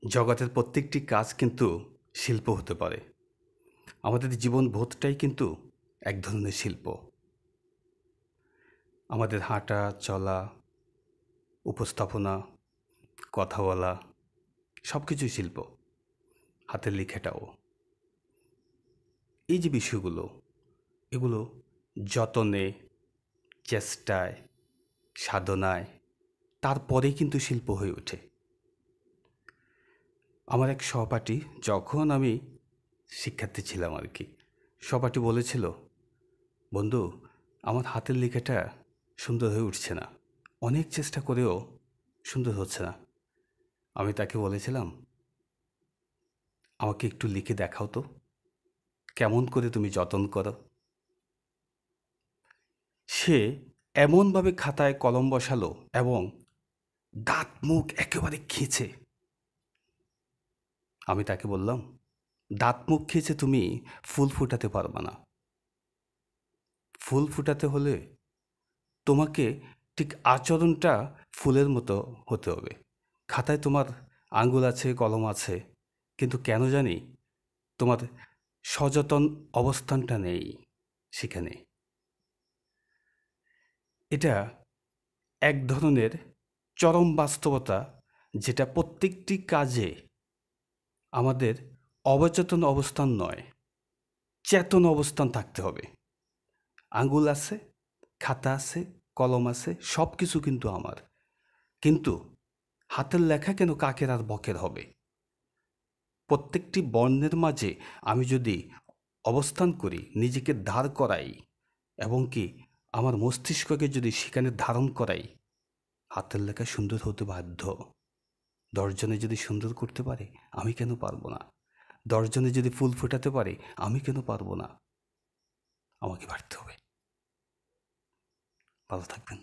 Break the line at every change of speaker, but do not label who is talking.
জগতের প্রত্যেকটি কাজ কিন্তু শিল্প হতে পারে। আমাদের জীবন বোধটাই কিন্তু এক ধরনের শিল্প। আমাদের হাঁটা চলা, উপস্থাপনা, কথা বলা সব কিছুই শিল্প, হাতের লেখাটাও। এই যে বিষয়গুলো, এগুলো যতনে, চেষ্টায়, সাধনায়, তারপরেই কিন্তু শিল্প হয়ে ওঠে। আমার এক সহপাঠী, যখন আমি শিক্ষার্থী ছিলাম আর কি, সহপাঠী বলেছিল, বন্ধু, আমার হাতের লেখাটা সুন্দর হয়ে উঠছে না, অনেক চেষ্টা করেও সুন্দর হচ্ছে না। আমি তাকে বলেছিলাম, আমাকে একটু লিখে দেখাও তো, কেমন করে তুমি যত্ন করো। সে এমনভাবে খাতায় কলম বসালো এবং দাঁত মুখ একেবারে খিঁচে। আমি তাকে বললাম, দাঁত মুখ খিঁচে তুমি ফুল ফুটাতে পারবা না। ফুল ফুটাতে হলে তোমাকে ঠিক আচরণটা ফুলের মতো হতে হবে। খাতায় তোমার আঙ্গুল আছে, কলম আছে, কিন্তু কেন জানি তোমার সযতন অবস্থানটা নেই সেখানে। এটা এক ধরনের চরম বাস্তবতা, যেটা প্রত্যেকটি কাজে আমাদের অবচেতন অবস্থান নয়, চেতন অবস্থান থাকতে হবে। আঙ্গুল আছে, খাতা আছে, কলম আছে, সব কিছু কিন্তু আমার, কিন্তু হাতের লেখা কেন কাকের আর বকের হবে? প্রত্যেকটি বর্ণের মাঝে আমি যদি অবস্থান করি, নিজেকে দাঁড় করাই, এবং কি আমার মস্তিষ্ককে যদি সেখানে ধারণ করাই, হাতের লেখা সুন্দর হতে বাধ্য। 10 জনে যদি সুন্দর করতে পারে, আমি কেন পারবো না? 10 জনে যদি ফুল ফোটাতে পারে, আমি কেন পারবো না? আমাকে পারতে হবে। ভালো থাকবেন।